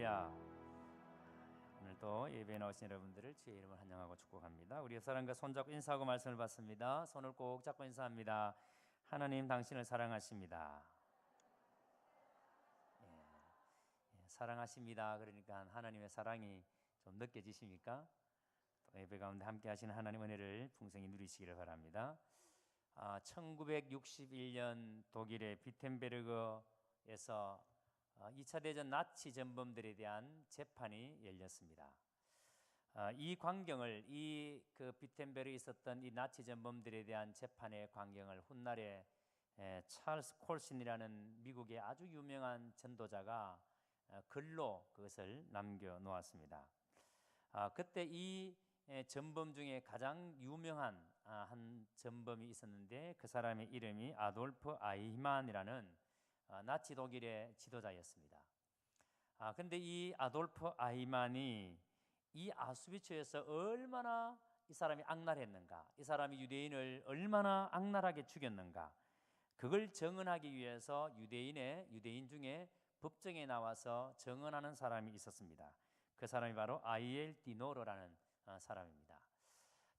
할렐루야. 오늘도 예배에 나오신 여러분들을 주의 이름으로 환영하고 축복합니다. 우리 옆 사람과 손잡고 인사하고 말씀을 받습니다. 손을 꼭 잡고 인사합니다. 하나님 당신을 사랑하십니다. 사랑하십니다. 그러니까 하나님의 사랑이 좀 느껴지십니까? 또 예배 가운데 함께 하시는 하나님 은혜를 풍성히 누리시기를 바랍니다. 1961년 독일의 비텐베르그에서 2차 대전 나치 전범들에 대한 재판이 열렸습니다. 이 광경을 그 비텐베르에 있었던 이 나치 전범들에 대한 재판의 광경을 훗날에 찰스 콜슨이라는 미국의 아주 유명한 전도자가 글로 그것을 남겨놓았습니다. 그때 이 전범 중에 가장 유명한 한 전범이 있었는데 그 사람의 이름이 아돌프 아이히만이라는 나치 독일의 지도자였습니다. 근데 이 아돌프 아이히만이 이 아우슈비츠에서 얼마나 이 사람이 악랄했는가, 이 사람이 유대인을 얼마나 악랄하게 죽였는가, 그걸 증언하기 위해서 유대인 중에 법정에 나와서 증언하는 사람이 있었습니다. 그 사람이 바로 아이엘 디노르라는 사람입니다.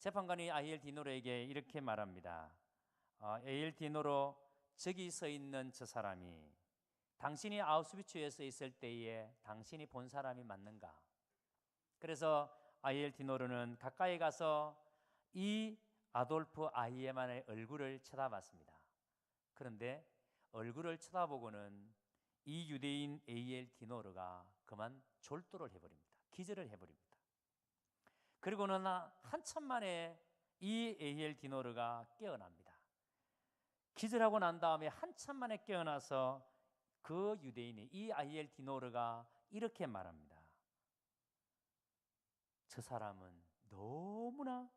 재판관이 아이엘 디노르에게 이렇게 말합니다. 아이엘 디노르, 저기 서 있는 저 사람이 당신이 아우슈비츠에서 있을 때에 당신이 본 사람이 맞는가? 그래서 아이엘 디노르는 가까이 가서 이 아돌프 아이히만의 얼굴을 쳐다봤습니다. 그런데 얼굴을 쳐다보고는 이 유대인 아이엘 디노르가 그만 졸도를 해버립니다. 기절을 해버립니다. 그리고는 한참 만에 이 아이엘 디노르가 깨어납니다. 기절하고 난 다음에 한참 만에 깨어나서 그 유대인이 이 아이엘 디노르가 이렇게 말합니다. 저 사람은 너무나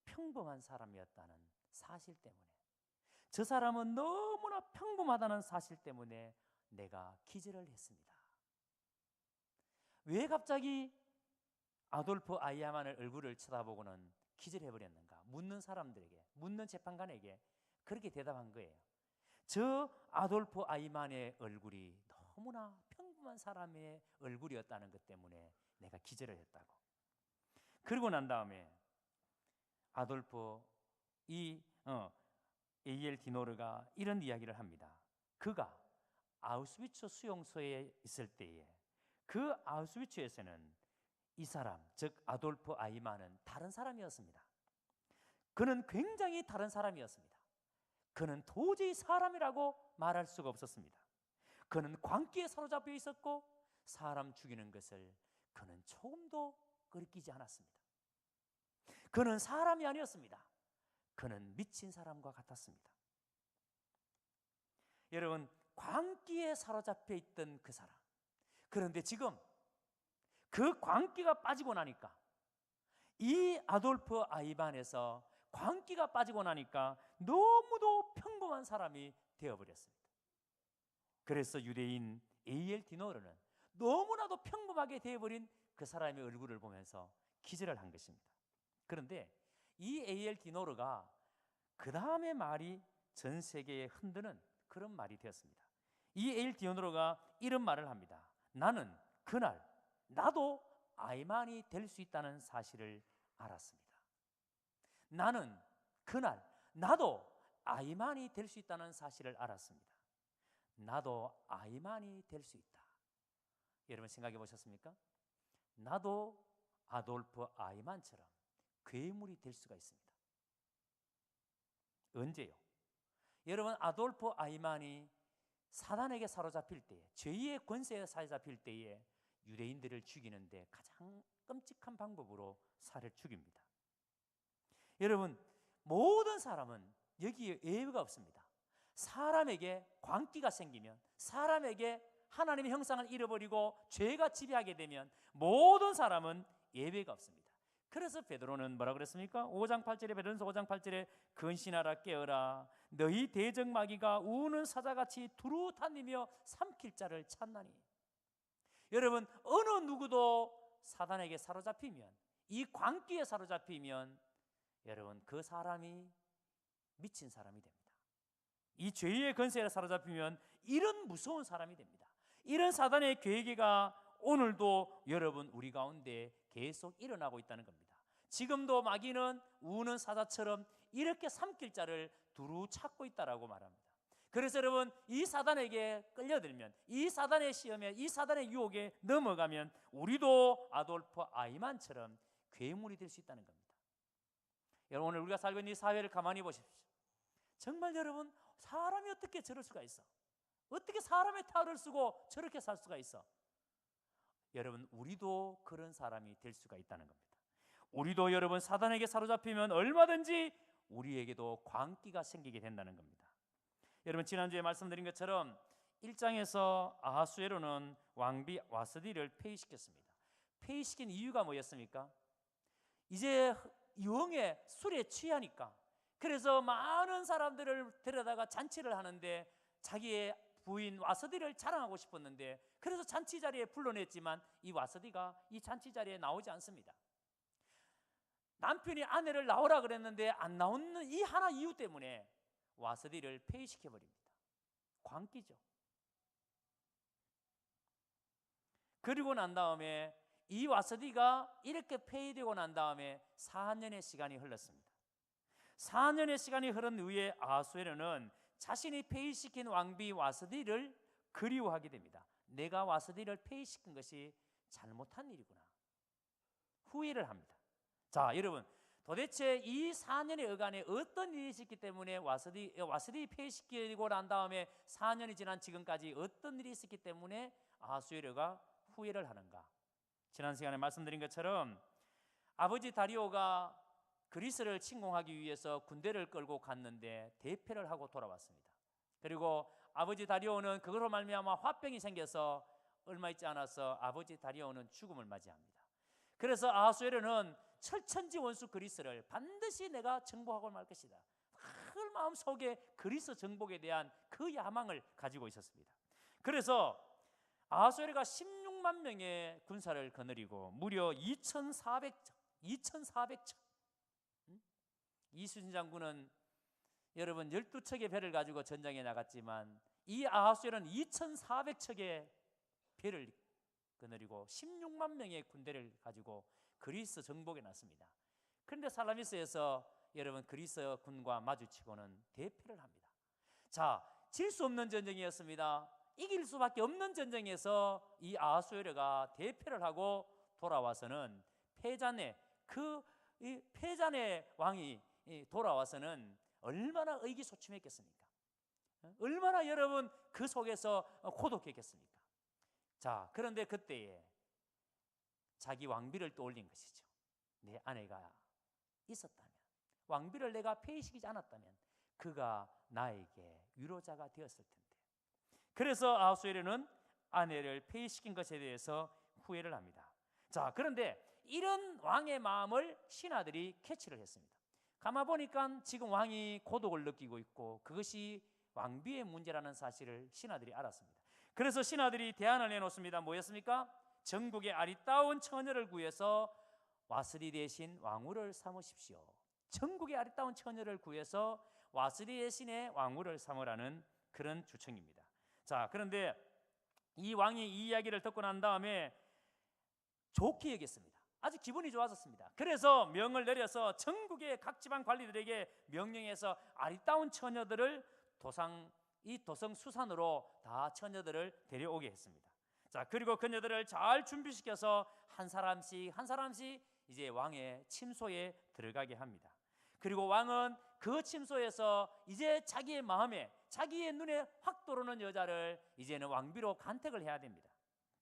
평범한 사람이었다는 사실 때문에, 저 사람은 너무나 평범하다는 사실 때문에 내가 기절을 했습니다. 왜 갑자기 아돌프 아이히만의 얼굴을 쳐다보고는 기절해버렸는가? 묻는 사람들에게, 묻는 재판관에게 그렇게 대답한 거예요. 저 아돌프 아이히만의 얼굴이 너무나 평범한 사람의 얼굴이었다는 것 때문에 내가 기절을 했다고. 그러고 난 다음에 아돌프 아이엘 디노르가 이런 이야기를 합니다. 그가 아우슈비츠 수용소에 있을 때에 그 아우슈비츠에서는 이 사람, 즉 아돌프 아이히만은 다른 사람이었습니다. 그는 굉장히 다른 사람이었습니다. 그는 도저히 사람이라고 말할 수가 없었습니다. 그는 광기에 사로잡혀 있었고 사람 죽이는 것을 그는 조금도 꺼리끼지 않았습니다. 그는 사람이 아니었습니다. 그는 미친 사람과 같았습니다. 여러분, 광기에 사로잡혀 있던 그 사람, 그런데 지금 그 광기가 빠지고 나니까, 이 아돌프 아이히만에서 광기가 빠지고 나니까 너무도 평범한 사람이 되어버렸습니다. 그래서 유대인 아이엘 디노르는 너무나도 평범하게 되어버린 그 사람의 얼굴을 보면서 기절을 한 것입니다. 그런데 이 아이엘 디노르가 그 다음에 말이 전 세계에 흔드는 그런 말이 되었습니다. 이 아이엘 디노르가 이런 말을 합니다. 나는 그날 나도 아이히만이 될 수 있다는 사실을 알았습니다. 나는 그날 나도 아이히만이 될 수 있다는 사실을 알았습니다. 나도 아이히만이 될 수 있다. 여러분 생각해 보셨습니까? 나도 아돌프 아이히만처럼 괴물이 될 수가 있습니다. 언제요? 여러분, 아돌프 아이히만이 사단에게 사로잡힐 때에, 죄의 권세에 사로잡힐 때에 유대인들을 죽이는데 가장 끔찍한 방법으로 살을 죽입니다. 여러분, 모든 사람은 여기에 예외가 없습니다. 사람에게 광기가 생기면, 사람에게 하나님의 형상을 잃어버리고 죄가 지배하게 되면 모든 사람은 예외가 없습니다. 그래서 베드로는 뭐라 그랬습니까? 5장 8절에, 베드로전서 5장 8절에 근신하라 깨어라 너희 대적마귀가 우는 사자같이 두루다니며 삼킬 자를 찾나니. 여러분, 어느 누구도 사단에게 사로잡히면, 이 광기에 사로잡히면 여러분 그 사람이 미친 사람이 됩니다. 이 죄의 권세에 사로잡히면 이런 무서운 사람이 됩니다. 이런 사단의 계계가 오늘도 여러분 우리 가운데 계속 일어나고 있다는 겁니다. 지금도 마귀는 우는 사자처럼 이렇게 삼킬자를 두루 찾고 있다라고 말합니다. 그래서 여러분, 이 사단에게 끌려들면, 이 사단의 시험에, 이 사단의 유혹에 넘어가면 우리도 아돌프 아이만처럼 괴물이 될 수 있다는 겁니다. 여러분, 오늘 우리가 살고 있는 이 사회를 가만히 보십시오. 정말 여러분, 사람이 어떻게 저럴 수가 있어? 어떻게 사람의 탈을 쓰고 저렇게 살 수가 있어? 여러분, 우리도 그런 사람이 될 수가 있다는 겁니다. 우리도 여러분, 사단에게 사로잡히면 얼마든지 우리에게도 광기가 생기게 된다는 겁니다. 여러분, 지난주에 말씀드린 것처럼 1장에서 아하수에로는 왕비 와스디를 폐위시켰습니다. 폐위시킨 이유가 뭐였습니까? 이제 영의 술에 취하니까, 그래서 많은 사람들을 데려다가 잔치를 하는데 자기의 부인 와스디를 자랑하고 싶었는데, 그래서 잔치 자리에 불러냈지만 이 와스디가 이 잔치 자리에 나오지 않습니다. 남편이 아내를 나오라 그랬는데 안 나오는 이 하나 이유 때문에 와스디를 폐위시켜버립니다. 광기죠. 그리고 난 다음에 이 와스디가 이렇게 폐위되고 난 다음에 4년의 시간이 흘렀습니다. 4년의 시간이 흐른 후에 아하수에로는 자신이 폐위시킨 왕비 와스디를 그리워하게 됩니다. 내가 와스디를 폐위시킨 것이 잘못한 일이구나. 후회를 합니다. 자, 여러분, 도대체 이 4년의 어간에 어떤 일이 있었기 때문에 와스디 폐위시키고 난 다음에 4년이 지난 지금까지 어떤 일이 있었기 때문에 아하수에로가 후회를 하는가? 지난 시간에 말씀드린 것처럼 아버지 다리오가 그리스를 침공하기 위해서 군대를 끌고 갔는데 대패를 하고 돌아왔습니다. 그리고 아버지 다리오는 그걸로 말미암아 화병이 생겨서 얼마 있지 않아서 아버지 다리오는 죽음을 맞이합니다. 그래서 아하수에로는 철천지 원수 그리스를 반드시 내가 정복하고 말 것이다. 큰 마음속에 그리스 정복에 대한 그 야망을 가지고 있었습니다. 그래서 아하수에로가 16만 명의 군사를 거느리고 무려 2,400척. 이순신 장군은 여러분 12척의 배를 가지고 전장에 나갔지만 이 아하수에로는 2,400척의 배를 거느리고 16만 명의 군대를 가지고 그리스 정복에 났습니다. 그런데 살라미스에서 여러분 그리스 군과 마주치고는 대패를 합니다. 자, 질 수 없는 전쟁이었습니다. 이길 수밖에 없는 전쟁에서 이 아하수에로가 대패를 하고 돌아와서는 패잔의 왕이 돌아와서는 얼마나 의기소침했겠습니까? 얼마나 여러분 그 속에서 고독했겠습니까? 자, 그런데 그때에 자기 왕비를 떠올린 것이죠. 내 아내가 있었다면, 왕비를 내가 폐위시키지 않았다면 그가 나에게 위로자가 되었을 텐데. 그래서 아하수에로는 아내를 폐위시킨 것에 대해서 후회를 합니다. 자, 그런데 이런 왕의 마음을 신하들이 캐치를 했습니다. 가만 보니까 지금 왕이 고독을 느끼고 있고 그것이 왕비의 문제라는 사실을 신하들이 알았습니다. 그래서 신하들이 대안을 내놓습니다. 뭐였습니까? 전국의 아리따운 처녀를 구해서 와스디 대신 왕후를 삼으십시오. 전국의 아리따운 처녀를 구해서 와스디 대신에 왕후를 삼으라는 그런 주청입니다. 자, 그런데 이 왕이 이 이야기를 듣고 난 다음에 좋게 여겼습니다. 아주 기분이 좋아졌습니다. 그래서 명을 내려서 전국의 각 지방 관리들에게 명령해서 아리따운 처녀들을 도성 수산으로 다 처녀들을 데려오게 했습니다. 자, 그리고 그녀들을 잘 준비시켜서 한 사람씩 이제 왕의 침소에 들어가게 합니다. 그리고 왕은 그 침소에서 이제 자기의 마음에, 자기의 눈에 확 들어오는 여자를 이제는 왕비로 간택을 해야 됩니다.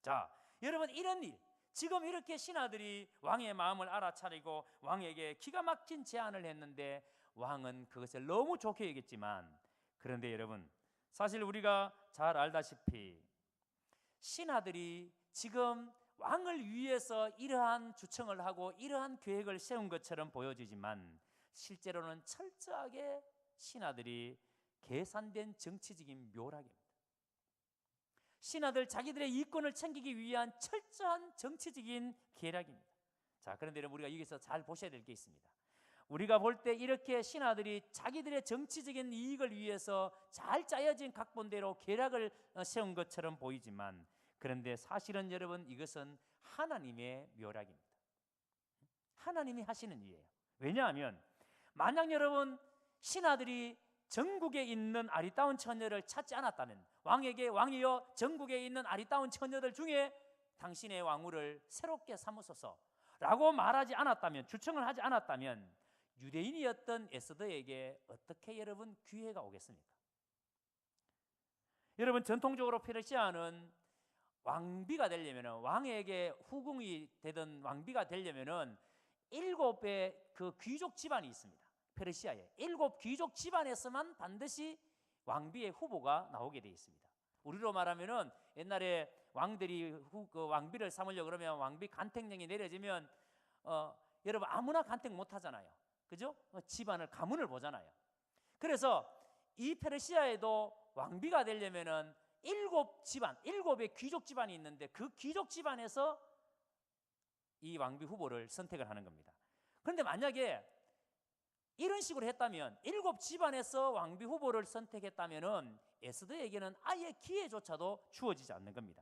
자, 여러분, 이런 일, 지금 이렇게 신하들이 왕의 마음을 알아차리고 왕에게 기가 막힌 제안을 했는데 왕은 그것을 너무 좋게 여겼지만, 그런데 여러분, 사실 우리가 잘 알다시피 신하들이 지금 왕을 위해서 이러한 주청을 하고 이러한 계획을 세운 것처럼 보여지지만 실제로는 철저하게 신하들이 계산된 정치적인 묘락입니다. 신하들 자기들의 이권을 챙기기 위한 철저한 정치적인 계략입니다. 자, 그런데 여러분, 우리가 여기서 잘 보셔야 될 게 있습니다. 우리가 볼 때 이렇게 신하들이 자기들의 정치적인 이익을 위해서 잘 짜여진 각본대로 계략을 세운 것처럼 보이지만 그런데 사실은 여러분 이것은 하나님의 묘락입니다. 하나님이 하시는 일이에요. 왜냐하면 만약 여러분 신하들이 전국에 있는 아리따운 처녀를 찾지 않았다면, 왕에게 왕이여 전국에 있는 아리따운 처녀들 중에 당신의 왕후를 새롭게 삼으소서 라고 말하지 않았다면, 추청을 하지 않았다면 유대인이었던 에스더에게 어떻게 여러분 기회가 오겠습니까? 여러분 전통적으로 페르시아는 왕비가 되려면, 왕에게 후궁이 되던 왕비가 되려면은 7의 그 귀족 집안이 있습니다. 페르시아에 7 귀족 집안에서만 반드시 왕비의 후보가 나오게 되어 있습니다. 우리로 말하면은 옛날에 왕들이 그 왕비를 삼으려 그러면 왕비 간택령이 내려지면 여러분 아무나 간택 못 하잖아요. 그죠? 집안을 가문을 보잖아요. 그래서 이 페르시아에도 왕비가 되려면은 7의 귀족 집안이 있는데 그 귀족 집안에서 이 왕비 후보를 선택을 하는 겁니다. 그런데 만약에 이런 식으로 했다면, 7 집안에서 왕비 후보를 선택했다면은 에스더에게는 아예 기회조차도 주어지지 않는 겁니다.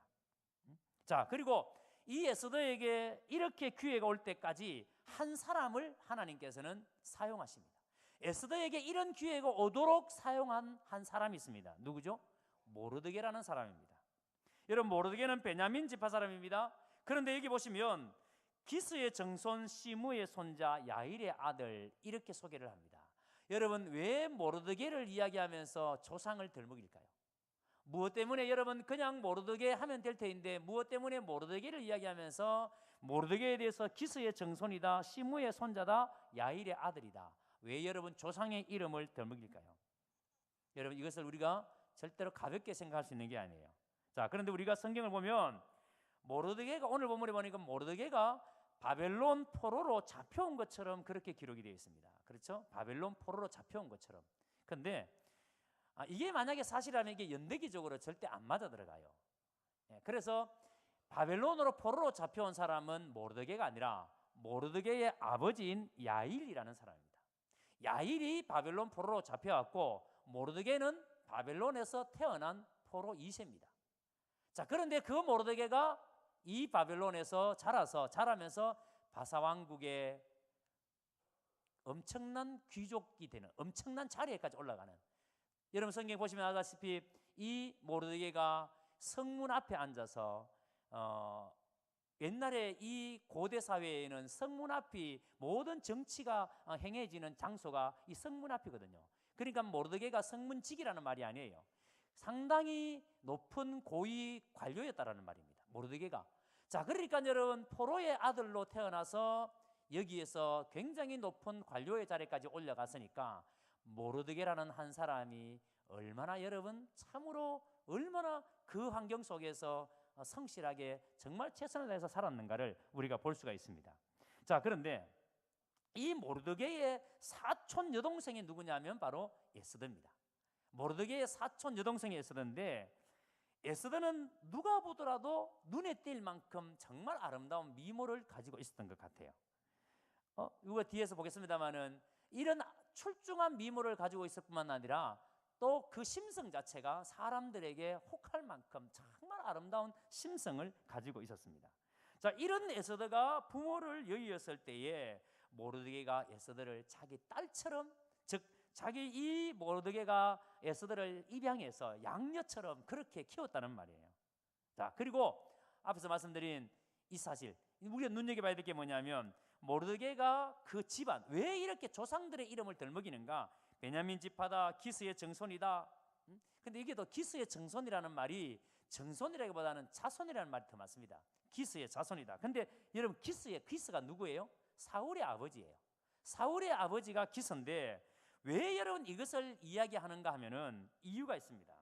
자, 그리고 이 에스더에게 이렇게 기회가 올 때까지 한 사람을 하나님께서는 사용하십니다. 에스더에게 이런 기회가 오도록 사용한 한 사람이 있습니다. 누구죠? 모르드게라는 사람입니다. 여러분, 모르드게는 베냐민 지파 사람입니다. 그런데 여기 보시면 기스의 정손 시므의 손자 야일의 아들, 이렇게 소개를 합니다. 여러분, 왜 모르드게를 이야기하면서 조상을 덜먹일까요? 무엇 때문에 여러분 그냥 모르드게 하면 될 터인데 무엇 때문에 모르드게를 이야기하면서 모르드게에 대해서 기스의 정손이다, 시므의 손자다, 야일의 아들이다, 왜 여러분 조상의 이름을 덜먹일까요? 여러분, 이것을 우리가 절대로 가볍게 생각할 수 있는 게 아니에요. 자, 그런데 우리가 성경을 보면 모르드게가, 오늘 본문에 보니까 모르드게가 바벨론 포로로 잡혀온 것처럼 그렇게 기록이 되어 있습니다. 그렇죠? 바벨론 포로로 잡혀온 것처럼. 그런데 이게 만약에 사실이라면 이게 연대기적으로 절대 안 맞아 들어가요. 그래서 바벨론으로 포로로 잡혀온 사람은 모르드게가 아니라 모르드게의 아버지인 야일이라는 사람입니다. 야일이 바벨론 포로로 잡혀왔고 모르드게는 바벨론에서 태어난 포로 2세입니다. 자, 그런데 그 모르드게가 이 바벨론에서 자라면서 바사왕국의 엄청난 귀족이 되는, 엄청난 자리에까지 올라가는, 여러분 성경 보시면 알다시피 이 모르드게가 성문 앞에 앉아서 옛날에 이 고대 사회에는 성문 앞이 모든 정치가 행해지는 장소가 이 성문 앞이거든요. 그러니까 모르드게가 성문직이라는 말이 아니에요. 상당히 높은 고위 관료였다라는 말입니다. 모르드게가. 자, 그러니까 여러분 포로의 아들로 태어나서 여기에서 굉장히 높은 관료의 자리까지 올라갔으니까 모르드게라는 한 사람이 얼마나 여러분 참으로 얼마나 그 환경 속에서 성실하게 정말 최선을 다해서 살았는가를 우리가 볼 수가 있습니다. 자, 그런데 이 모르드게의 사촌 여동생이 누구냐면 바로 에스더입니다. 모르드게의 사촌 여동생이 에스더인데, 에스더는 누가 보더라도 눈에 띌 만큼 정말 아름다운 미모를 가지고 있었던 것 같아요. 이거 뒤에서 보겠습니다만은 이런 출중한 미모를 가지고 있을 뿐만 아니라 또 그 심성 자체가 사람들에게 혹할 만큼 정말 아름다운 심성을 가지고 있었습니다. 자, 이런 에스더가 부모를 여의었을 때에 모르드게가 에스더를 자기 딸처럼, 즉 자기 이 모르드게가 에스더를 입양해서 양녀처럼 그렇게 키웠다는 말이에요. 자, 그리고 앞에서 말씀드린 이 사실, 우리가 눈여겨봐야 될 게 뭐냐면 모르드게가 그 집안, 왜 이렇게 조상들의 이름을 덜먹이는가? 베냐민 지파다, 기스의 정손이다. 근데 이게 더 기스의 정손이라는 말이 정손이라기보다는 자손이라는 말이 더 맞습니다. 기스의 자손이다. 근데 여러분 기스가 누구예요? 사울의 아버지예요. 사울의 아버지가 기스인데 왜 여러분 이것을 이야기하는가 하면은 이유가 있습니다.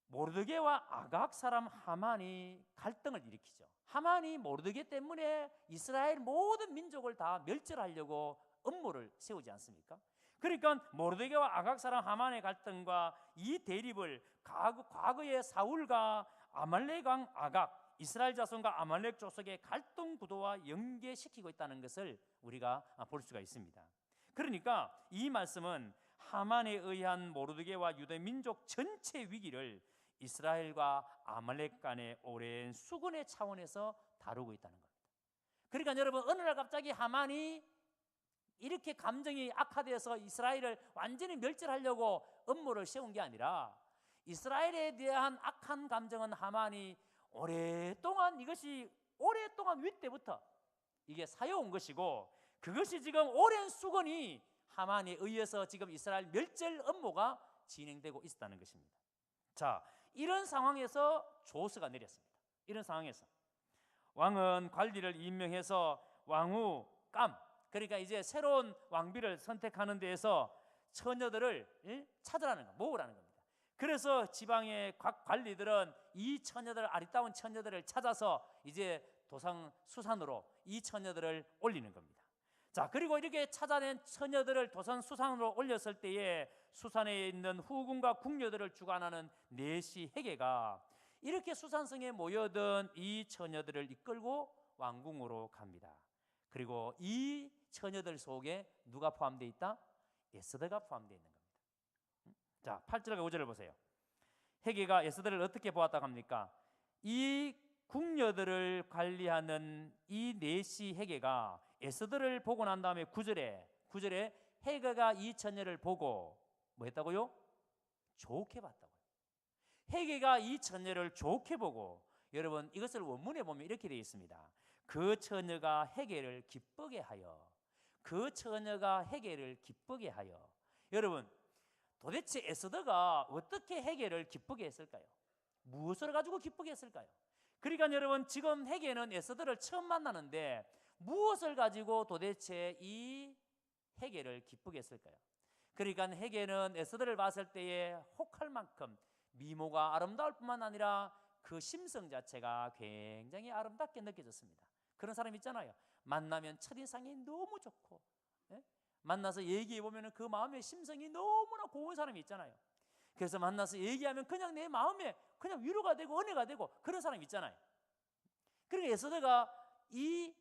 모르드게와 아각 사람 하만이 갈등을 일으키죠. 하만이 모르드게 때문에 이스라엘 모든 민족을 다 멸절하려고 음모를 세우지 않습니까? 그러니까 모르드게와 아각 사람 하만의 갈등과 이 대립을 과거의 사울과 아말렉 왕 아각, 이스라엘 자손과 아말렉 족속의 갈등 구도와 연계시키고 있다는 것을 우리가 볼 수가 있습니다. 그러니까 이 말씀은 하만에 의한 모르드게와 유대 민족 전체 위기를 이스라엘과 아말렉 간의 오랜 수군의 차원에서 다루고 있다는 겁니다. 그러니까 여러분, 어느 날 갑자기 하만이 이렇게 감정이 악화되어서 이스라엘을 완전히 멸절하려고 음모를 세운 게 아니라, 이스라엘에 대한 악한 감정은 하만이 오랫동안 위 때부터 이게 사여온 것이고, 그것이 지금 오랜 수건이 하만에 의해서 지금 이스라엘 멸절 음모가 진행되고 있었다는 것입니다. 자, 이런 상황에서 조서가 내렸습니다. 이런 상황에서 왕은 관리를 임명해서 왕후 감, 그러니까 이제 새로운 왕비를 선택하는 데에서 처녀들을 찾으라는 거, 모으라는 겁니다. 그래서 지방의 각 관리들은 이 처녀들, 아리따운 처녀들을 찾아서 이제 도상 수산으로 이 처녀들을 올리는 겁니다. 자, 그리고 이렇게 찾아낸 처녀들을 도산 수산으로 올렸을 때에 수산에 있는 후궁과 궁녀들을 주관하는 내시 헤게가 이렇게 수산성에 모여든 이 처녀들을 이끌고 왕궁으로 갑니다. 그리고 이 처녀들 속에 누가 포함되어 있다? 에스더가 포함되어 있는 겁니다. 자, 8절과 5절을 보세요. 헤게가 에스더를 어떻게 보았다고 합니까? 이 궁녀들을 관리하는 이 내시 헤게가 에스더를 보고 난 다음에 9절에 헤게가 이 처녀를 보고 뭐 했다고요? 좋게 봤다고요. 헤게가 이 처녀를 좋게 보고, 여러분 이것을 원문에 보면 이렇게 되어 있습니다. 그 처녀가 헤게를 기쁘게 하여, 그 처녀가 헤게를 기쁘게 하여. 여러분, 도대체 에스더가 어떻게 헤게를 기쁘게 했을까요? 무엇을 가지고 기쁘게 했을까요? 그러니까 여러분, 지금 헤게는 에스더를 처음 만나는데 무엇을 가지고 도대체 이 헤게를 기쁘게 했을까요? 그러니까 헤게는 에스더를 봤을 때에 혹할 만큼 미모가 아름다울 뿐만 아니라 그 심성 자체가 굉장히 아름답게 느껴졌습니다. 그런 사람 있잖아요. 만나면 첫인상이 너무 좋고, 만나서 얘기해 보면 그 마음의 심성이 너무나 고운 사람이 있잖아요. 그래서 만나서 얘기하면 그냥 내 마음에 그냥 위로가 되고 은혜가 되고 그런 사람이 있잖아요. 그러니까 에스더가 이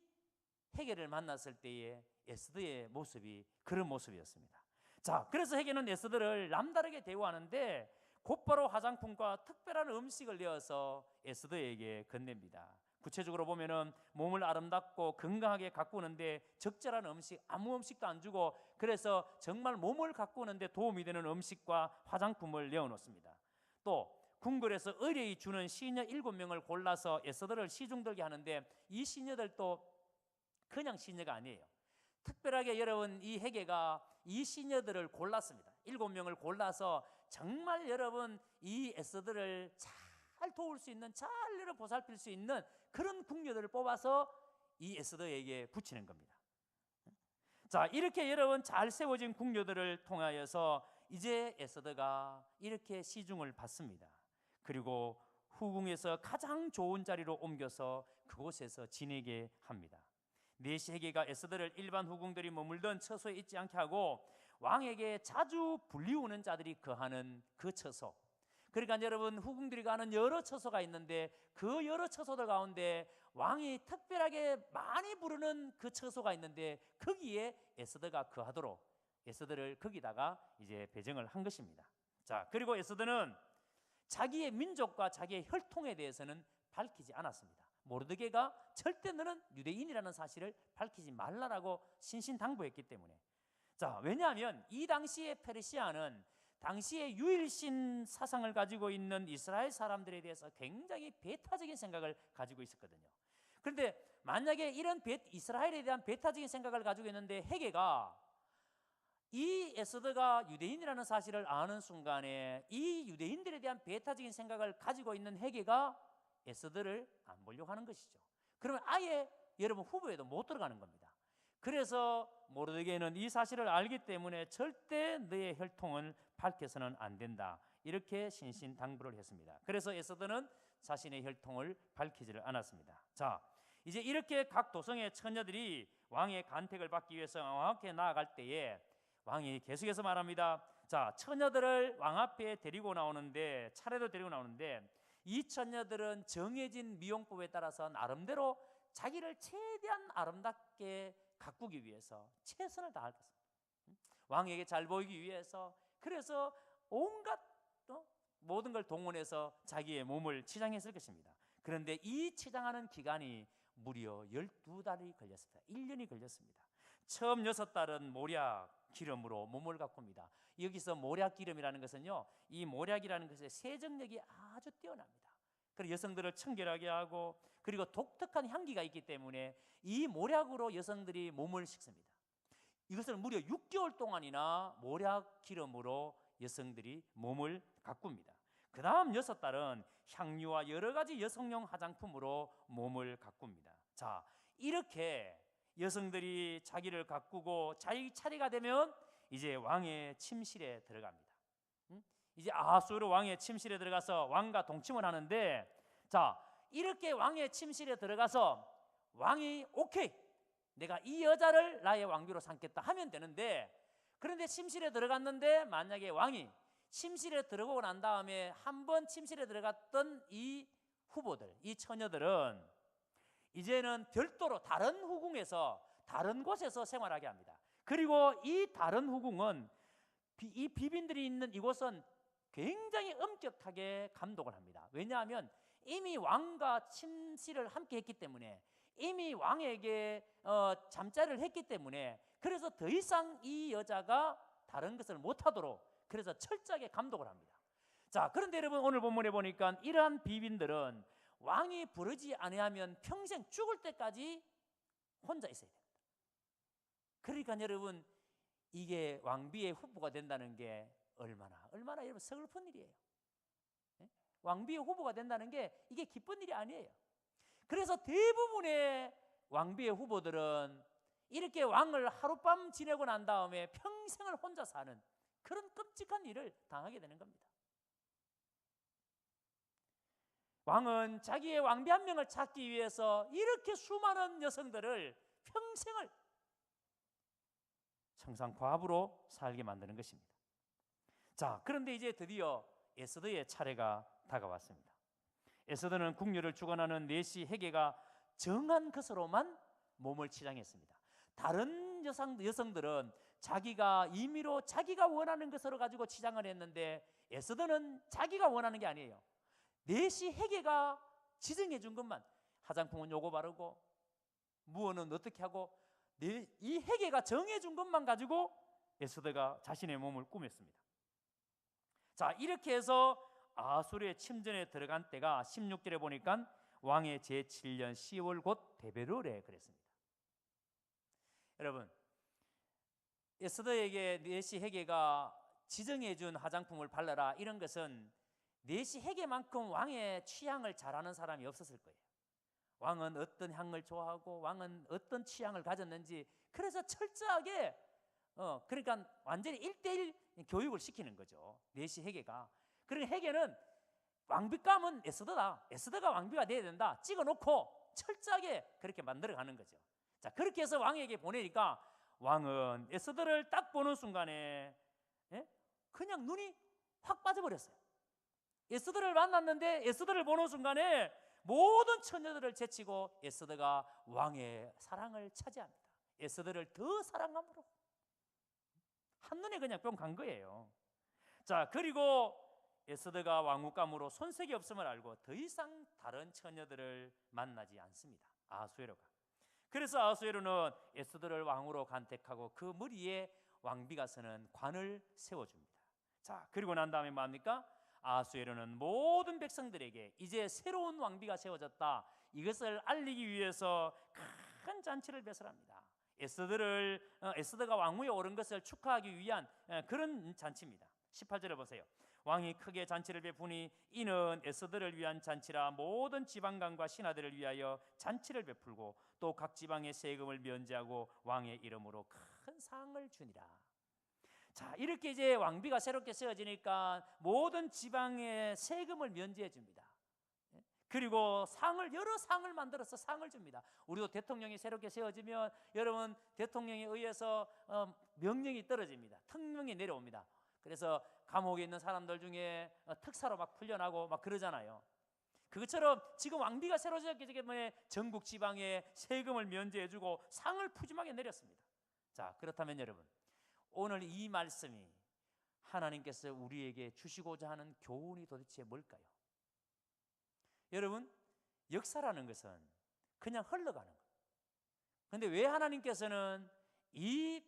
헤게를 만났을 때에 에스더의 모습이 그런 모습이었습니다. 자, 그래서 헤게는 에스더를 남다르게 대우하는데 곧바로 화장품과 특별한 음식을 내어서 에스더에게 건넵니다. 구체적으로 보면은 몸을 아름답고 건강하게 가꾸는데 적절한 음식, 아무 음식도 안 주고, 그래서 정말 몸을 가꾸는데 도움이 되는 음식과 화장품을 내어놓습니다. 또 궁궐에서 의뢰이 주는 시녀 7명을 골라서 에스더를 시중들게 하는데, 이 시녀들도 그냥 시녀가 아니에요. 특별하게 여러분, 이 헤게가 이 시녀들을 골랐습니다. 7명을 골라서 정말 여러분 이 에스더를 잘 도울 수 있는, 잘 보살필 수 있는 그런 궁녀들을 뽑아서 이 에스더에게 붙이는 겁니다. 자, 이렇게 여러분 잘 세워진 궁녀들을 통하여서 이제 에스더가 이렇게 시중을 받습니다. 그리고 후궁에서 가장 좋은 자리로 옮겨서 그곳에서 지내게 합니다. 내시 헤게가 에스더를 일반 후궁들이 머물던 처소에 있지 않게 하고 왕에게 자주 불리우는 자들이 거하는 그 처소, 그러니까 여러분 후궁들이 가는 여러 처소가 있는데 그 여러 처소들 가운데 왕이 특별하게 많이 부르는 그 처소가 있는데 거기에 에스더가 거하도록 에스더를 거기다가 이제 배정을 한 것입니다. 자, 그리고 에스더는 자기의 민족과 자기의 혈통에 대해서는 밝히지 않았습니다. 모르드게가 절대 너는 유대인이라는 사실을 밝히지 말라라고 신신당부했기 때문에. 자, 왜냐하면 이 당시의 페르시아는 당시의 유일신 사상을 가지고 있는 이스라엘 사람들에 대해서 굉장히 배타적인 생각을 가지고 있었거든요. 그런데 만약에 이런 이스라엘에 대한 배타적인 생각을 가지고 있는데 헤게가 이 에스더가 유대인이라는 사실을 아는 순간에 이 유대인들에 대한 배타적인 생각을 가지고 있는 헤게가 에스더를 안 보려고 하는 것이죠. 그러면 아예 여러분 후보에도 못 들어가는 겁니다. 그래서 모르드게는 이 사실을 알기 때문에 절대 너의 혈통을 밝혀서는 안 된다, 이렇게 신신당부를 했습니다. 그래서 에스더는 자신의 혈통을 밝히지를 않았습니다. 자, 이제 이렇게 각 도성의 처녀들이 왕의 간택을 받기 위해서 왕 앞에 나아갈 때에 왕이 계속해서 말합니다. 자, 처녀들을 왕 앞에 데리고 나오는데, 차례로 데리고 나오는데 이 처녀들은 정해진 미용법에 따라서 나름대로 자기를 최대한 아름답게 가꾸기 위해서 최선을 다할 것입니다. 왕에게 잘 보이기 위해서. 그래서 온갖 모든 걸 동원해서 자기의 몸을 치장했을 것입니다. 그런데 이 치장하는 기간이 무려 12달이 걸렸습니다. 1년이 걸렸습니다. 처음 6달은 모략 기름으로 몸을 가꿉니다. 여기서 모략 기름이라는 것은요, 이 모략이라는 것의 세정력이 아주 뛰어납니다. 그리고 여성들을 청결하게 하고, 그리고 독특한 향기가 있기 때문에 이 모략으로 여성들이 몸을 씻습니다. 이것을 무려 6개월 동안이나 모략 기름으로 여성들이 몸을 가꿉니다. 그 다음 6달은 향유와 여러 가지 여성용 화장품으로 몸을 가꿉니다. 자, 이렇게 여성들이 자기를 가꾸고 자기 차례가 되면 이제 왕의 침실에 들어갑니다. 이제 아하수에로 왕의 침실에 들어가서 왕과 동침을 하는데, 자, 이렇게 왕의 침실에 들어가서 왕이 오케이, 내가 이 여자를 나의 왕비로 삼겠다 하면 되는데, 그런데 침실에 들어갔는데 만약에 왕이 침실에 들어가고 난 다음에 한 번 침실에 들어갔던 이 후보들, 이 처녀들은 이제는 별도로 다른 후궁에서 다른 곳에서 생활하게 합니다. 그리고 이 다른 후궁은 이 비빈들이 있는 이곳은 굉장히 엄격하게 감독을 합니다. 왜냐하면 이미 왕과 침실을 함께 했기 때문에, 이미 왕에게 잠자리를 했기 때문에, 그래서 더 이상 이 여자가 다른 것을 못하도록 그래서 철저하게 감독을 합니다. 자, 그런데 여러분, 오늘 본문에 보니까 이러한 비빈들은 왕이 부르지 아니하면 평생 죽을 때까지 혼자 있어야 됩니다. 그러니까 여러분, 이게 왕비의 후보가 된다는 게 얼마나 여러분 서글픈 일이에요. 왕비의 후보가 된다는 게 이게 기쁜 일이 아니에요. 그래서 대부분의 왕비의 후보들은 이렇게 왕을 하룻밤 지내고 난 다음에 평생을 혼자 사는 그런 끔찍한 일을 당하게 되는 겁니다. 왕은 자기의 왕비 한 명을 찾기 위해서 이렇게 수많은 여성들을 평생을 청산과부로 살게 만드는 것입니다. 자, 그런데 이제 드디어 에스더의 차례가 다가왔습니다. 에스더는 궁녀를 주관하는 내시 헤게가 정한 것으로만 몸을 치장했습니다. 다른 여성들은 자기가 임의로 자기가 원하는 것으로 가지고 치장을 했는데, 에스더는 자기가 원하는 게 아니에요. 내시 헤게가 지정해 준 것만, 화장품은 요거 바르고 무언은 어떻게 하고, 이 헤게가 정해 준 것만 가지고 에스더가 자신의 몸을 꾸몄습니다. 자, 이렇게 해서 아수르의 침전에 들어간 때가 16절에 보니까 왕의 제7년 10월 곧 데베르에 그랬습니다. 여러분, 에스더에게 내시 헤게가 지정해 준 화장품을 발라라, 이런 것은 내시 헤게만큼 왕의 취향을 잘 아는 사람이 없었을 거예요. 왕은 어떤 향을 좋아하고 왕은 어떤 취향을 가졌는지, 그래서 철저하게 그러니까 완전히 1대1 교육을 시키는 거죠, 내시 헤게가. 그러니까 헤게는 왕비감은 에스더다, 에스더가 왕비가 돼야 된다 찍어놓고 철저하게 그렇게 만들어가는 거죠. 자, 그렇게 해서 왕에게 보내니까 왕은 에스더를 딱 보는 순간에 그냥 눈이 확 빠져버렸어요. 에스더를 만났는데 에스더를 보는 순간에 모든 처녀들을 제치고 에스더가 왕의 사랑을 차지합니다. 에스더를 더 사랑함으로 한눈에 그냥 뿅 간 거예요. 자, 그리고 에스더가 왕후감으로 손색이 없음을 알고 더 이상 다른 처녀들을 만나지 않습니다, 아하수에로가. 그래서 아하수에로는 에스더를 왕으로 간택하고 그 머리에 왕비가 서는 관을 세워줍니다. 자, 그리고 난 다음에 뭡니까? 아하수에로는 모든 백성들에게 이제 새로운 왕비가 세워졌다, 이것을 알리기 위해서 큰 잔치를 배설합니다. 에스더가 왕위에 오른 것을 축하하기 위한 그런 잔치입니다. 18절에 보세요. 왕이 크게 잔치를 베푸니 이는 에스더를 위한 잔치라 모든 지방간과 신하들을 위하여 잔치를 베풀고 또 각 지방의 세금을 면제하고 왕의 이름으로 큰 상을 주니라. 자, 이렇게 이제 왕비가 새롭게 세워지니까 모든 지방의 세금을 면제해 줍니다. 그리고 여러 상을 만들어서 상을 줍니다. 우리도 대통령이 새롭게 세워지면 여러분, 대통령에 의해서 명령이 떨어집니다. 특명이 내려옵니다. 그래서 감옥에 있는 사람들 중에 특사로 막 풀려나고 막 그러잖아요. 그것처럼 지금 왕비가 새로 세워지기 때문에 전국 지방에 세금을 면제해주고 상을 푸짐하게 내렸습니다. 자, 그렇다면 여러분, 오늘 이 말씀이 하나님께서 우리에게 주시고자 하는 교훈이 도대체 뭘까요? 여러분, 역사라는 것은 그냥 흘러가는 거예요. 그런데 왜 하나님께서는 이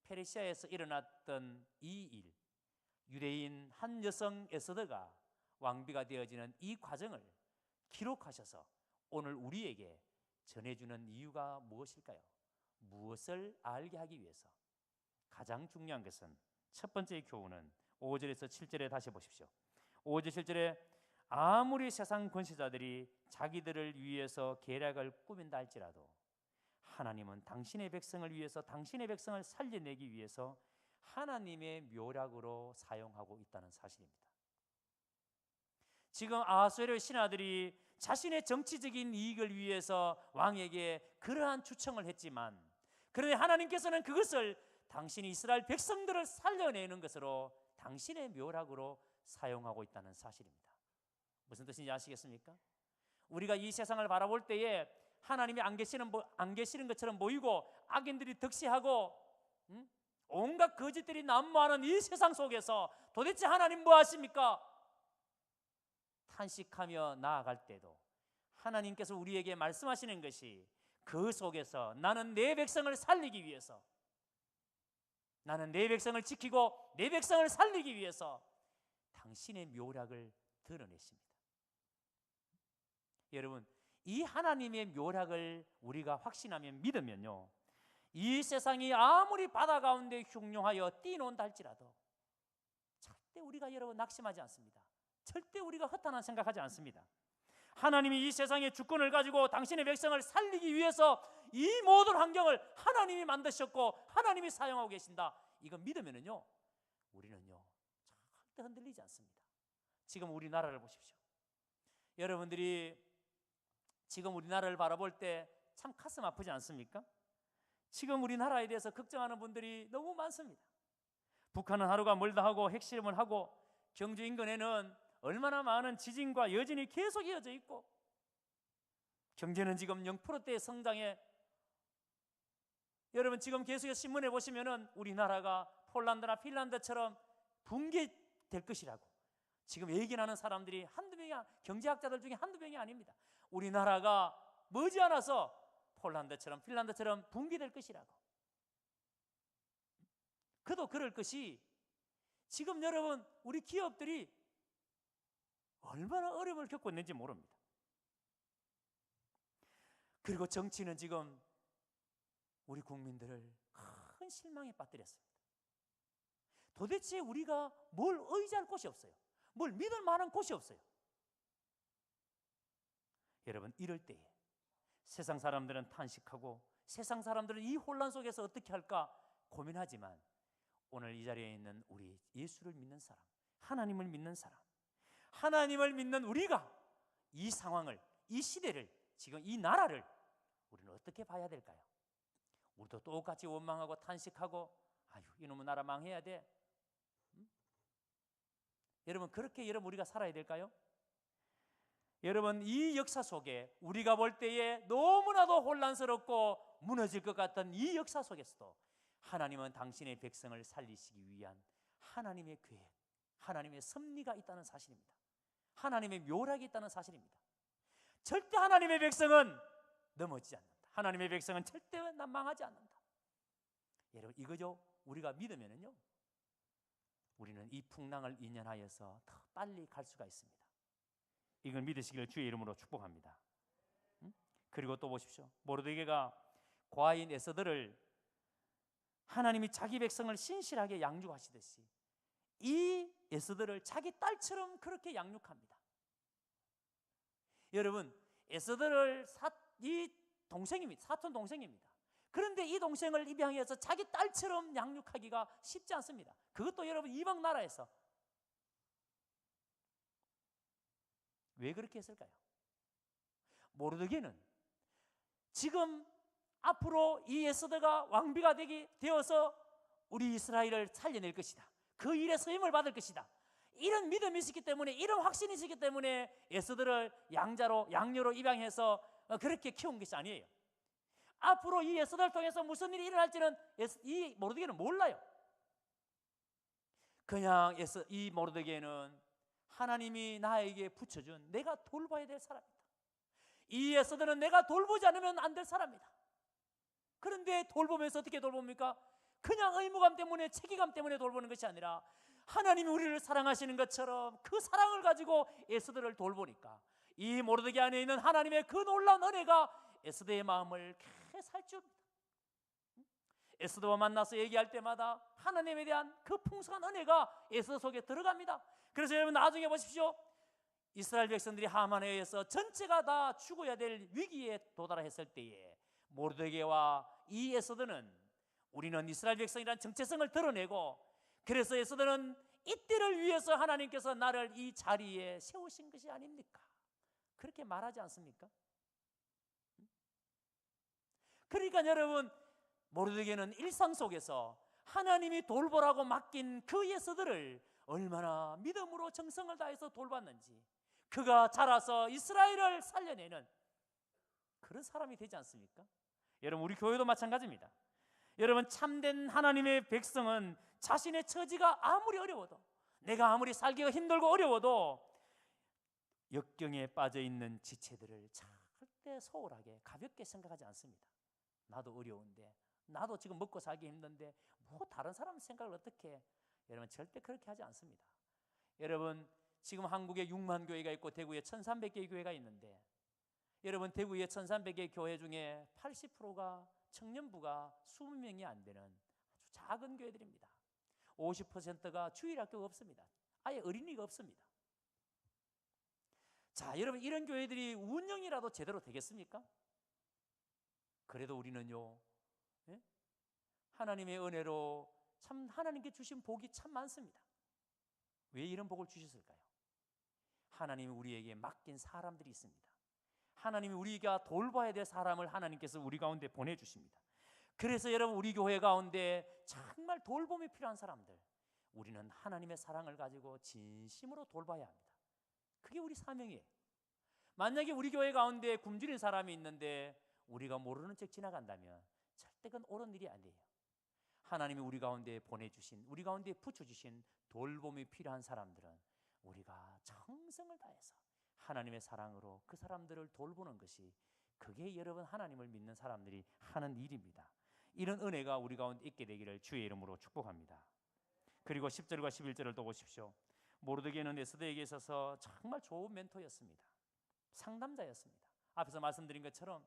페르시아에서 일어났던 이 일, 유대인 한 여성 에스더가 왕비가 되어지는 이 과정을 기록하셔서 오늘 우리에게 전해주는 이유가 무엇일까요? 무엇을 알게 하기 위해서? 가장 중요한 것은 첫 번째 교훈은 5절에서 7절에 다시 보십시오. 5절 7절에 아무리 세상 권세자들이 자기들을 위해서 계략을 꾸민다 할지라도 하나님은 당신의 백성을 위해서, 당신의 백성을 살려내기 위해서 하나님의 묘략으로 사용하고 있다는 사실입니다. 지금 아하수에로의 신하들이 자신의 정치적인 이익을 위해서 왕에게 그러한 추청을 했지만, 그런데 하나님께서는 그것을 당신이 이스라엘 백성들을 살려내는 것으로 당신의 묘략으로 사용하고 있다는 사실입니다. 무슨 뜻인지 아시겠습니까? 우리가 이 세상을 바라볼 때에 하나님이 안 계시는 것처럼 보이고 악인들이 득세하고 온갖 거짓들이 난무하는 이 세상 속에서 도대체 하나님 뭐 하십니까? 탄식하며 나아갈 때도 하나님께서 우리에게 말씀하시는 것이 그 속에서 나는 내 백성을 살리기 위해서, 나는 내 백성을 지키고 내 백성을 살리기 위해서 당신의 묘략을 드러내십니다. 여러분, 이 하나님의 묘략을 우리가 확신하면, 믿으면요, 이 세상이 아무리 바다 가운데 흉흉하여 뛰노는다 할지라도 절대 우리가 여러분 낙심하지 않습니다. 절대 우리가 허탄한 생각하지 않습니다. 하나님이 이 세상의 주권을 가지고 당신의 백성을 살리기 위해서 이 모든 환경을 하나님이 만드셨고 하나님이 사용하고 계신다. 이거 믿으면은요, 우리는요 절대 흔들리지 않습니다. 지금 우리나라를 보십시오. 여러분들이 지금 우리나라를 바라볼 때 참 가슴 아프지 않습니까? 지금 우리나라에 대해서 걱정하는 분들이 너무 많습니다. 북한은 하루가 멀다 하고 핵실험을 하고 경주 인근에는 얼마나 많은 지진과 여진이 계속 이어져 있고 경제는 지금 0%대의 성장에, 여러분 지금 계속해서 신문에 보시면은 우리나라가 폴란드나 핀란드처럼 붕괴될 것이라고 지금 얘기하는 사람들이 한두 명이, 경제학자들 중에 한두 명이 아닙니다. 우리나라가 머지않아서 폴란드처럼 핀란드처럼 붕괴될 것이라고. 그도 그럴 것이 지금 여러분 우리 기업들이 얼마나 어려움을 겪고 있는지 모릅니다. 그리고 정치는 지금 우리 국민들을 큰 실망에 빠뜨렸습니다. 도대체 우리가 뭘 의지할 곳이 없어요. 뭘 믿을 만한 곳이 없어요. 여러분, 이럴 때에 세상 사람들은 탄식하고 세상 사람들은 이 혼란 속에서 어떻게 할까 고민하지만, 오늘 이 자리에 있는 우리 예수를 믿는 사람, 하나님을 믿는 사람, 하나님을 믿는 우리가 이 상황을, 이 시대를, 지금 이 나라를 우리는 어떻게 봐야 될까요? 우리도 똑같이 원망하고 탄식하고 아유 이놈의 나라 망해야 돼. 여러분 그렇게 우리가 살아야 될까요? 여러분 이 역사 속에 우리가 볼 때에 너무나도 혼란스럽고 무너질 것 같던 이 역사 속에서도 하나님은 당신의 백성을 살리시기 위한 하나님의 계획, 하나님의 섭리가 있다는 사실입니다. 하나님의 묘락이 있다는 사실입니다. 절대 하나님의 백성은 넘어지지 않는다. 하나님의 백성은 절대 망하지 않는다. 여러분 이거죠. 우리가 믿으면은요, 우리는 이 풍랑을 인연하여서 더 빨리 갈 수가 있습니다. 이걸 믿으시기를 주의 이름으로 축복합니다. 그리고 또 보십시오. 모르드게가 과인 에스더를 하나님이 자기 백성을 신실하게 양육하시듯이 이 에스더를 자기 딸처럼 그렇게 양육합니다. 여러분 에스더를 이 동생입니다. 사촌 동생입니다. 그런데 이 동생을 입양해서 자기 딸처럼 양육하기가 쉽지 않습니다. 그것도 여러분 이방 나라에서. 왜 그렇게 했을까요? 모르드게는 지금 앞으로 이 에스더가 왕비가 되어서 우리 이스라엘을 살려낼 것이다. 그 일에 쓰임을 받을 것이다. 이런 믿음이 있었기 때문에, 이런 확신이 있었기 때문에 에스더를 양녀로 입양해서 그렇게 키운 것이 아니에요. 앞으로 이 에스더를 통해서 무슨 일이 일어날지는 이 모르드게는 몰라요. 그냥 이 모르드게는 하나님이 나에게 붙여준 내가 돌봐야 될 사람이다. 이 에스더는 내가 돌보지 않으면 안 될 사람이다. 그런데 돌보면서 어떻게 돌봅니까? 그냥 의무감 때문에, 책임감 때문에 돌보는 것이 아니라 하나님이 우리를 사랑하시는 것처럼 그 사랑을 가지고 에스더를 돌보니까 이 모르드게 안에 있는 하나님의 그 놀라운 은혜가 에스더의 마음을 크게 살찌웁니다. 에스더와 만나서 얘기할 때마다 하나님에 대한 그 풍성한 은혜가 에스더 속에 들어갑니다. 그래서 여러분 나중에 보십시오. 이스라엘 백성들이 하만에 의해서 전체가 다 죽어야 될 위기에 도달했을 때에 모르드게와 이 에스더는 우리는 이스라엘 백성이라는 정체성을 드러내고, 그래서 에스더는 이때를 위해서 하나님께서 나를 이 자리에 세우신 것이 아닙니까? 그렇게 말하지 않습니까? 그러니까 여러분, 모르드게는 일상 속에서 하나님이 돌보라고 맡긴 그 에스더를 얼마나 믿음으로 정성을 다해서 돌봤는지, 그가 자라서 이스라엘을 살려내는 그런 사람이 되지 않습니까? 여러분, 우리 교회도 마찬가지입니다. 여러분, 참된 하나님의 백성은 자신의 처지가 아무리 어려워도, 내가 아무리 살기가 힘들고 어려워도 역경에 빠져 있는 지체들을 절대 소홀하게 가볍게 생각하지 않습니다. 나도 어려운데, 나도 지금 먹고 살기 힘든데 뭐 다른 사람 생각을 어떻게 해? 여러분, 절대 그렇게 하지 않습니다. 여러분, 지금 한국에 6만 교회가 있고 대구에 1,300개의 교회가 있는데, 여러분, 대구의 1,300개의 교회 중에 80%가 청년부가 20명이 안 되는 아주 작은 교회들입니다. 50%가 주일학교가 없습니다. 아예 어린이가 없습니다. 자, 여러분, 이런 교회들이 운영이라도 제대로 되겠습니까? 그래도 우리는요, 예? 하나님의 은혜로 참 하나님께 주신 복이 참 많습니다. 왜 이런 복을 주셨을까요? 하나님이 우리에게 맡긴 사람들이 있습니다. 하나님이 우리가 돌봐야 될 사람을 하나님께서 우리 가운데 보내주십니다. 그래서 여러분, 우리 교회 가운데 정말 돌봄이 필요한 사람들, 우리는 하나님의 사랑을 가지고 진심으로 돌봐야 합니다. 그게 우리 사명이에요. 만약에 우리 교회 가운데 굶주린 사람이 있는데 우리가 모르는 척 지나간다면 절대 그건 옳은 일이 아니에요. 하나님이 우리 가운데 보내주신, 우리 가운데 붙여주신 돌봄이 필요한 사람들은 우리가 정성을 다해서 하나님의 사랑으로 그 사람들을 돌보는 것이, 그게 여러분 하나님을 믿는 사람들이 하는 일입니다. 이런 은혜가 우리 가운데 있게 되기를 주의 이름으로 축복합니다. 그리고 10절과 11절을 또 보십시오. 모르드게는 에스더에게 있어서 정말 좋은 멘토였습니다. 상담자였습니다. 앞에서 말씀드린 것처럼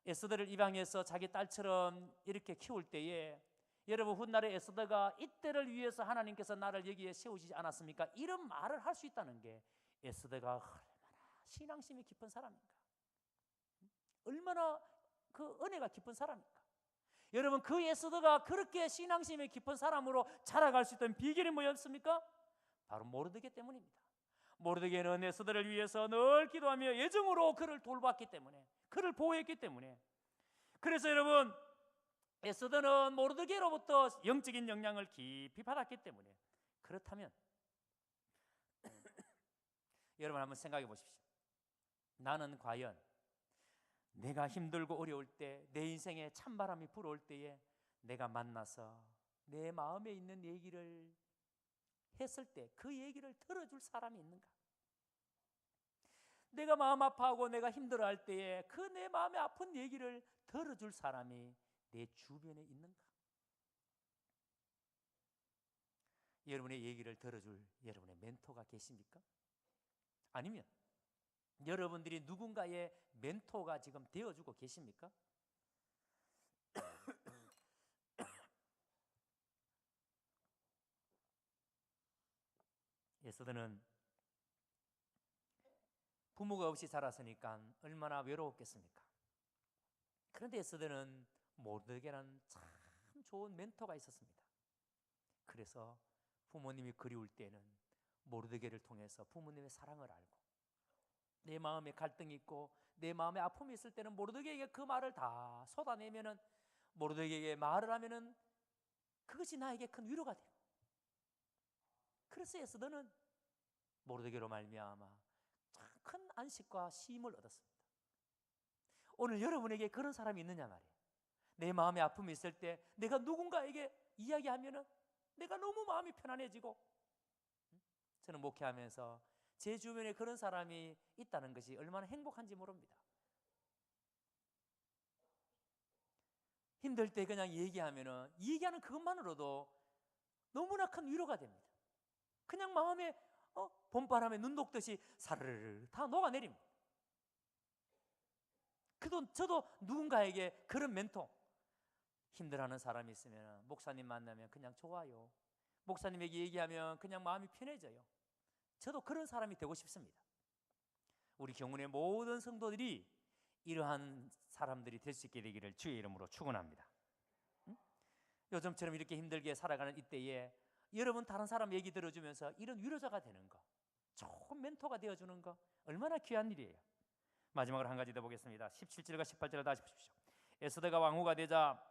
에스더를 입양해서 자기 딸처럼 이렇게 키울 때에, 여러분, 훗날에 에스더가 이때를 위해서 하나님께서 나를 여기에 세우시지 않았습니까? 이런 말을 할 수 있다는 게 에스더가 얼마나 신앙심이 깊은 사람인가, 얼마나 그 은혜가 깊은 사람인가. 여러분, 그 에스더가 그렇게 신앙심이 깊은 사람으로 자라갈 수 있던 비결이 뭐였습니까? 바로 모르드게 때문입니다. 모르드게는 에스더를 위해서 늘 기도하며 애정으로 그를 돌봤기 때문에, 그를 보호했기 때문에, 그래서 여러분, 에스더는 모르드게로부터 영적인 영향을 깊이 받았기 때문에, 그렇다면 여러분 한번 생각해 보십시오. 나는 과연 내가 힘들고 어려울 때, 내 인생에 찬바람이 불어올 때에 내가 만나서 내 마음에 있는 얘기를 했을 때 그 얘기를 들어줄 사람이 있는가? 내가 마음 아파하고 내가 힘들어할 때에 그 내 마음에 아픈 얘기를 들어줄 사람이 내 주변에 있는가? 여러분의 얘기를 들어줄 여러분의 멘토가 계십니까? 아니면 여러분들이 누군가의 멘토가 지금 되어주고 계십니까? 에스더는 부모가 없이 자랐으니까 얼마나 외로웠겠습니까? 그런데 에스더는 모르드게라는 참 좋은 멘토가 있었습니다. 그래서 부모님이 그리울 때는 모르드게를 통해서 부모님의 사랑을 알고, 내 마음에 갈등이 있고 내 마음에 아픔이 있을 때는 모르드게에게 그 말을 다 쏟아내면은, 모르드게에게 말을 하면은 그것이 나에게 큰 위로가 되고, 그래서 에스더는 모르드게로 말미암아 큰 안식과 쉼을 얻었습니다. 오늘 여러분에게 그런 사람이 있느냐 말이에요. 내 마음에 아픔이 있을 때 내가 누군가에게 이야기하면은 내가 너무 마음이 편안해지고, 저는 목회하면서 제 주변에 그런 사람이 있다는 것이 얼마나 행복한지 모릅니다. 힘들 때 그냥 얘기하는 그것만으로도 너무나 큰 위로가 됩니다. 그냥 마음에 봄바람에 눈 녹듯이 사르르 다 녹아내립니다. 저도 누군가에게 그런 멘토, 힘들어하는 사람이 있으면 목사님 만나면 그냥 좋아요. 목사님에게 얘기하면 그냥 마음이 편해져요. 저도 그런 사람이 되고 싶습니다. 우리 경운의 모든 성도들이 이러한 사람들이 될 수 있게 되기를 주의 이름으로 축원합니다. 요즘처럼 이렇게 힘들게 살아가는 이때에 여러분 다른 사람 얘기 들어주면서 이런 위로자가 되는 거, 좋은 멘토가 되어주는 거 얼마나 귀한 일이에요. 마지막으로 한 가지 더 보겠습니다. 17절과 18절을 다시 보십시오. 에스더가 왕후가 되자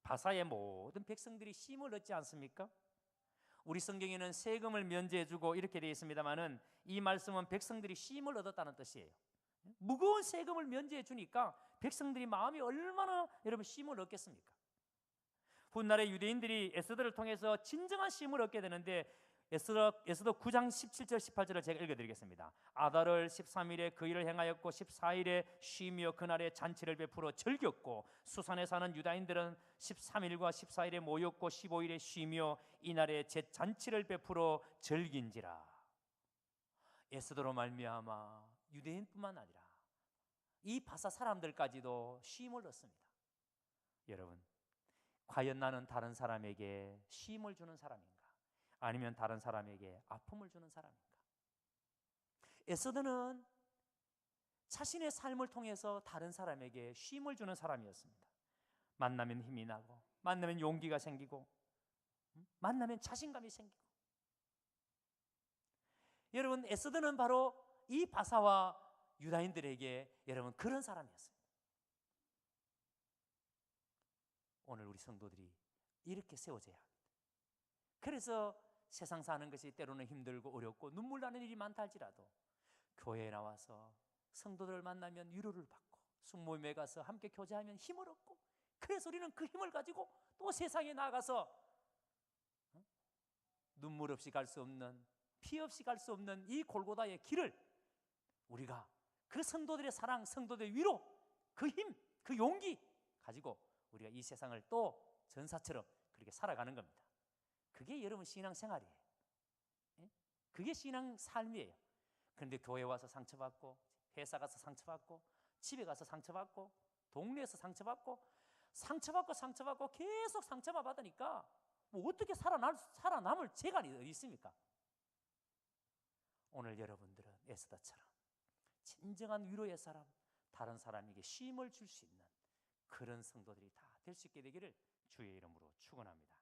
바사의 모든 백성들이 쉼을 얻지 않습니까? 우리 성경에는 세금을 면제해주고 이렇게 되어 있습니다만은 이 말씀은 백성들이 쉼을 얻었다는 뜻이에요. 무거운 세금을 면제해 주니까 백성들이 마음이 얼마나 여러분 쉼을 얻겠습니까? 훗날에 유대인들이 에스더를 통해서 진정한 쉼을 얻게 되는데 에스더 9장 17절 18절을 제가 읽어드리겠습니다. 아달월 13일에 그 일을 행하였고 14일에 쉬며 그날에 잔치를 베풀어 즐겼고 수산에 사는 유다인들은 13일과 14일에 모였고 15일에 쉬며 이날에 제 잔치를 베풀어 즐긴지라. 에스더로 말미암아 유대인뿐만 아니라 이 바사 사람들까지도 쉼을 얻습니다. 여러분, 과연 나는 다른 사람에게 쉼을 주는 사람인가? 아니면 다른 사람에게 아픔을 주는 사람인가? 에스더는 자신의 삶을 통해서 다른 사람에게 쉼을 주는 사람이었습니다. 만나면 힘이 나고, 만나면 용기가 생기고, 만나면 자신감이 생기고. 여러분, 에스더는 바로 이 바사와 유다인들에게 여러분 그런 사람이었습니다. 오늘 우리 성도들이 이렇게 세워져야 합니다. 그래서 세상 사는 것이 때로는 힘들고 어렵고 눈물 나는 일이 많다 할지라도 교회에 나와서 성도들을 만나면 위로를 받고 숙모임에 가서 함께 교제하면 힘을 얻고, 그래서 우리는 그 힘을 가지고 또 세상에 나가서 눈물 없이 갈 수 없는, 피 없이 갈 수 없는 이 골고다의 길을 우리가 그 성도들의 사랑, 성도들의 위로, 그 힘, 그 용기 가지고 우리가 이 세상을 또 전사처럼 그렇게 살아가는 겁니다. 그게 여러분 신앙생활이에요. 그게 신앙 삶이에요. 그런데 교회 와서 상처받고, 회사 가서 상처받고, 집에 가서 상처받고, 동네에서 상처받고 계속 상처만 받으니까 뭐 어떻게 살아남을 재간이 어디 있습니까? 오늘 여러분들은 에스더처럼 진정한 위로의 사람, 다른 사람에게 쉼을 줄 수 있는 그런 성도들이 다 될 수 있게 되기를 주의 이름으로 축원합니다.